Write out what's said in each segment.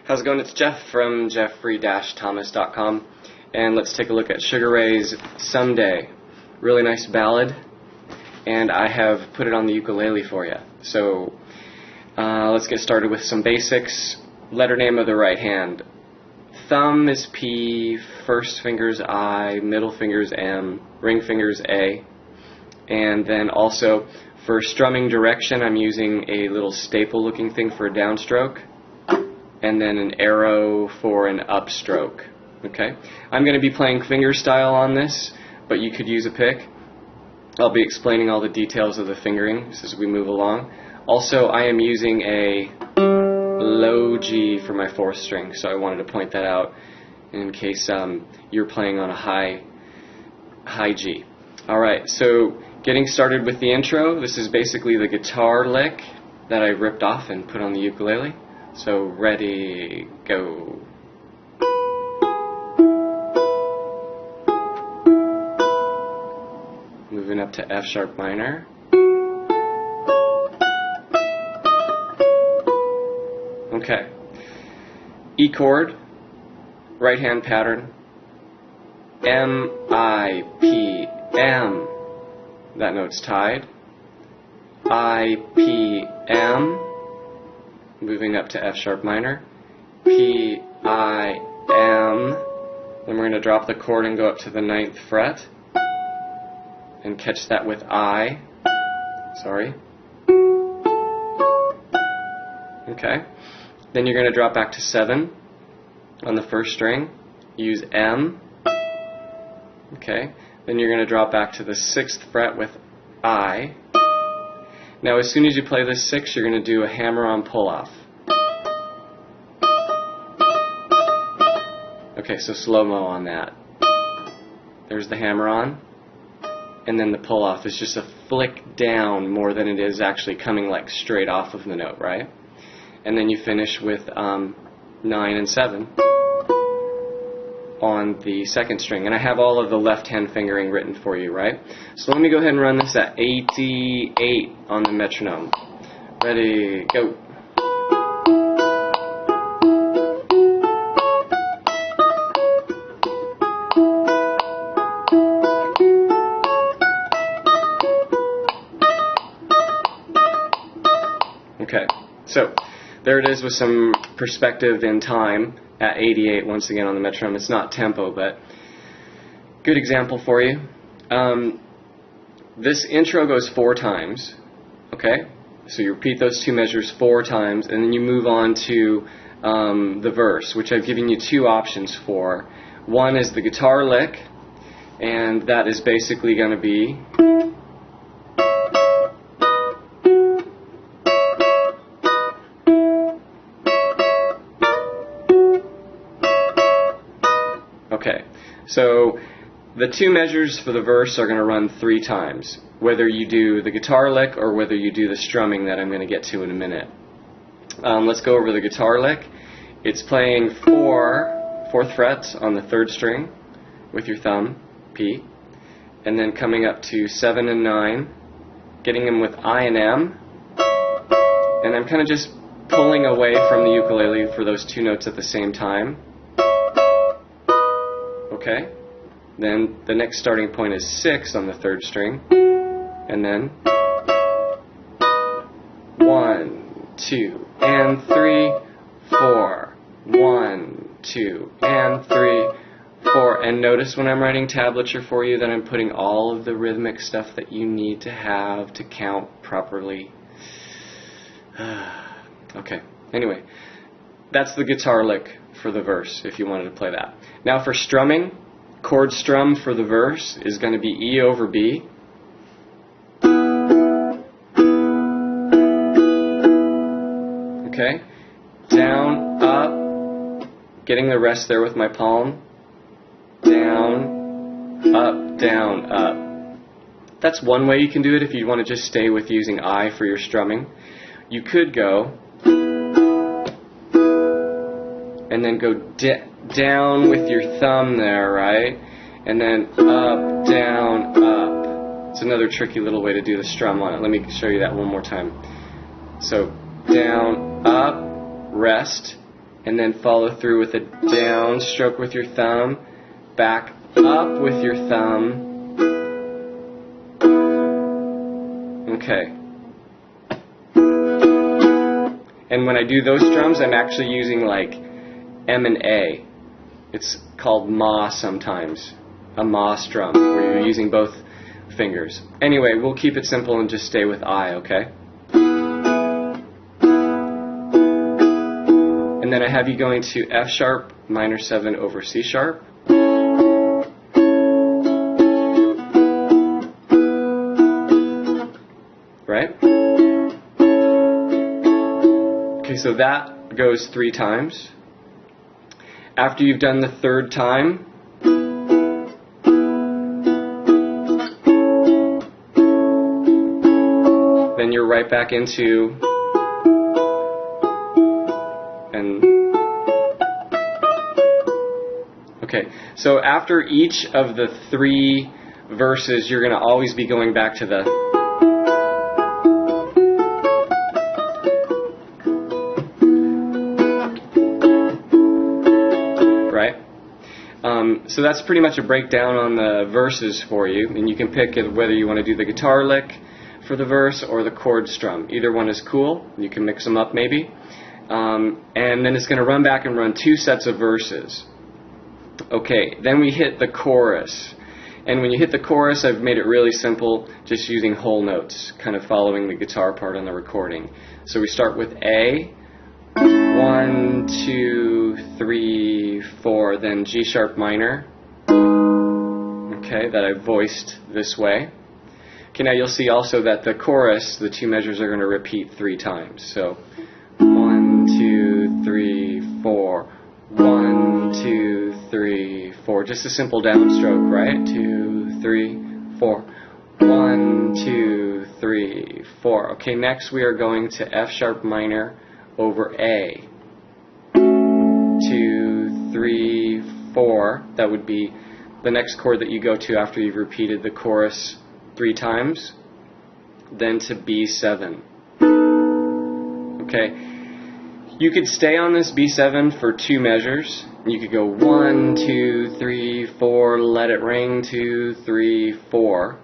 How's it going? It's Jeff from jeffrey-thomas.com, and let's take a look at Sugar Ray's Someday. Really nice ballad, and I have put it on the ukulele for you. So let's get started with some basics. Letter name of the right hand. Thumb is P, first finger's I, middle finger's M, ring finger's A, and then also for strumming direction I'm using a little staple looking thing for a downstroke, and then an arrow for an upstroke. Okay, I'm going to be playing fingerstyle on this, but you could use a pick. I'll be explaining all the details of the fingering as we move along. Also, I am using a low G for my fourth string, so I wanted to point that out in case you're playing on a high G. Alright, so getting started with the intro. This is basically the guitar lick that I ripped off and put on the ukulele. So ready, go. Moving up to F sharp minor. Okay. E chord, right hand pattern. M, I, P, M. That note's tied. I, P, M. Moving up to F sharp minor. P, I, M. Then we're going to drop the chord and go up to the 9th fret. And catch that with I. Sorry. Okay. Then you're going to drop back to 7 on the first string. Use M. Okay. Then you're going to drop back to the 6th fret with I. Now as soon as you play this 6, you're going to do a hammer-on pull-off. Okay, so slow-mo on that. There's the hammer-on. And then the pull-off is just a flick down more than it is actually coming like straight off of the note, right? And then you finish with 9 and 7 on the second string. And I have all of the left-hand fingering written for you, right? So let me go ahead and run this at 88 on the metronome. Ready, go. Okay, so there it is with some perspective in time at 88 once again on the metronome. It's not tempo, but good example for you. This intro goes 4 times, okay? So you repeat those 2 measures 4 times, and then you move on to the verse, which I've given you 2 options for. One is the guitar lick, and that is basically going to be... Okay, so the 2 measures for the verse are going to run 3 times, whether you do the guitar lick or whether you do the strumming that I'm going to get to in a minute. Let's go over the guitar lick. It's playing 4th fret on the 3rd string with your thumb, P, and then coming up to 7 and 9, getting them with I and M, and I'm kind of just pulling away from the ukulele for those 2 notes at the same time. Okay, then the next starting point is 6 on the 3rd string, and then 1, 2, and 3, 4, 1, 2, and 3, 4, and notice when I'm writing tablature for you that I'm putting all of the rhythmic stuff that you need to have to count properly. Okay, anyway, that's the guitar lick for the verse, if you wanted to play that. Now for strumming, chord strum for the verse is going to be E over B. Okay, down, up, getting the rest there with my palm, down, up. That's one way you can do it if you want to just stay with using I for your strumming. You could go and then go down with your thumb there, right? And then up, down, up. It's another tricky little way to do the strum on it. Let me show you that one more time. So down, up, rest, and then follow through with a down stroke with your thumb, back up with your thumb. Okay. And when I do those strums, I'm actually using like M and A. It's called Ma sometimes, a Ma strum, where you're using both fingers. Anyway, we'll keep it simple and just stay with I, okay? And then I have you going to F sharp minor 7 over C sharp. Right? Okay, so that goes 3 times. After you've done the 3rd time, then you're right back into okay, so after each of the 3 verses, you're going to always be going back to the right? So that's pretty much a breakdown on the verses for you, and you can pick whether you want to do the guitar lick for the verse or the chord strum. Either one is cool. You can mix them up maybe. And then it's going to run back and run 2 sets of verses. Okay, then we hit the chorus. And when you hit the chorus, I've made it really simple, just using whole notes, kind of following the guitar part on the recording. So we start with A, 1, 2, 3, 4, then G sharp minor, okay, that I voiced this way. Okay, now you'll see also that the chorus, the 2 measures are going to repeat 3 times. So 1, 2, 3, 4, 1, 2, 3, 4. Just a simple downstroke, right? 2, 3, 4. 1, 2, 3, 4. Okay, next we are going to F sharp minor over A. 2, 3, 4. That would be the next chord that you go to after you've repeated the chorus 3 times. Then to B7. Okay. You could stay on this B7 for 2 measures. You could go 1, 2, 3, 4, let it ring, 2, 3, 4.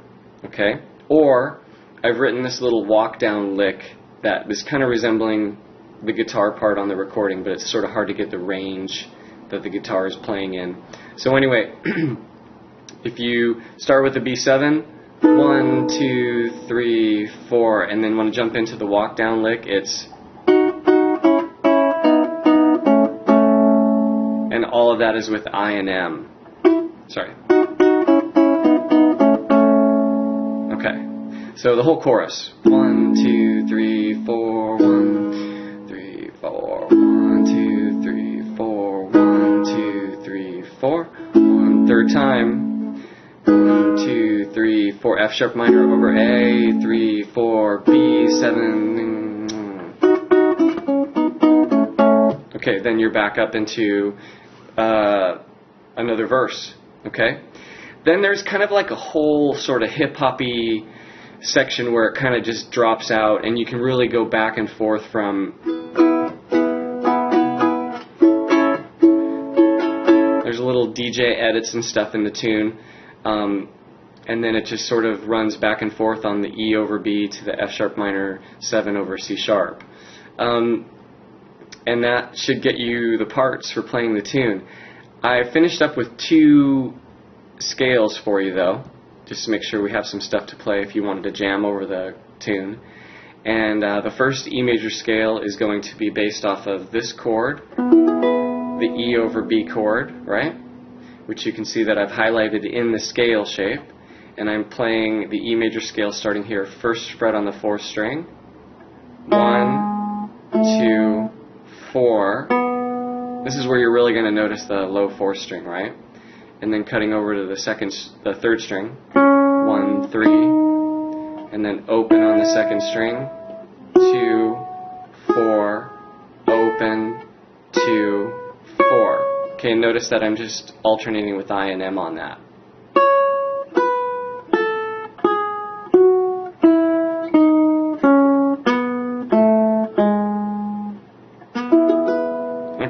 Okay? Or I've written this little walk down lick that is kind of resembling the guitar part on the recording, but it's sort of hard to get the range that the guitar is playing in. So anyway, if you start with the B7, 1, 2, 3, 4, and then want to jump into the walk down lick, it's and all of that is with I and M. Sorry. Okay. So the whole chorus. 1, 2, 3, 4, 1, 3, 4, 1, 2, 3, 4, 1, 2, 3, 4. 1 third time. 1, 2, 3, 4. F sharp minor over A. 3, 4, B, 7. Okay, then you're back up into another verse. Okay? Then there's kind of like a whole sort of hip-hoppy section where it kind of just drops out, and you can really go back and forth from. There's a little DJ edits and stuff in the tune, and then it just sort of runs back and forth on the E over B to the F sharp minor 7 over C sharp. And that should get you the parts for playing the tune. I finished up with 2 scales for you though, just to make sure we have some stuff to play if you wanted to jam over the tune. And the first E major scale is going to be based off of this chord, the E over B chord, right? Which you can see that I've highlighted in the scale shape. And I'm playing the E major scale starting here, 1st fret on the 4th string. 1, 2, 4. This is where you're really going to notice the low 4th string, right? And then cutting over to the 3rd string. 1, 3. And then open on the 2nd string. 2, 4. Open. 2, 4. Okay, and notice that I'm just alternating with I and M on that.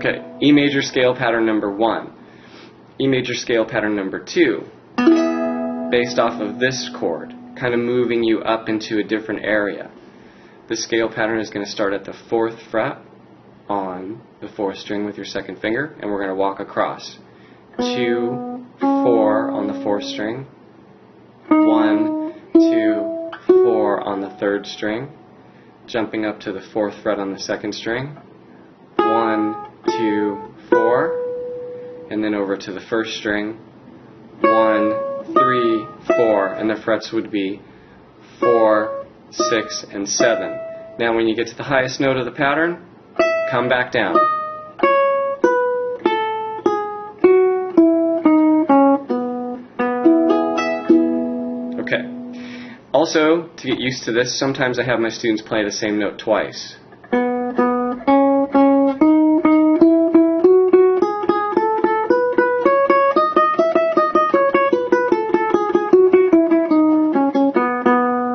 Okay, E major scale pattern number 1, E major scale pattern number 2, based off of this chord, kind of moving you up into a different area. The scale pattern is going to start at the 4th fret on the 4th string with your 2nd finger, and we're going to walk across. 2, 4 on the 4th string, 1, 2, 4 on the 3rd string, jumping up to the 4th fret on the 2nd string, 1, 2, 4, and then over to the 1st string, 1, 3, 4, and the frets would be 4, 6, and 7. Now when you get to the highest note of the pattern, come back down. Okay. Also, to get used to this, sometimes I have my students play the same note twice.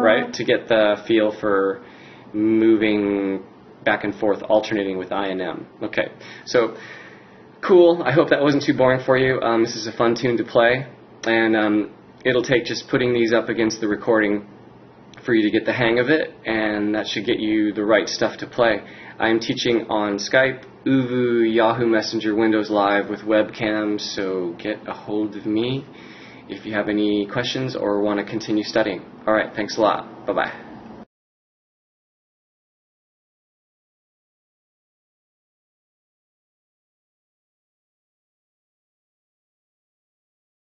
Right? To get the feel for moving back and forth, alternating with I and M. Okay, so cool. I hope that wasn't too boring for you. This is a fun tune to play, and it'll take just putting these up against the recording for you to get the hang of it, and that should get you the right stuff to play. I'm teaching on Skype, Uvu, Yahoo Messenger, Windows Live with webcams, so get a hold of me if you have any questions or want to continue studying. Alright, thanks a lot. Bye-bye.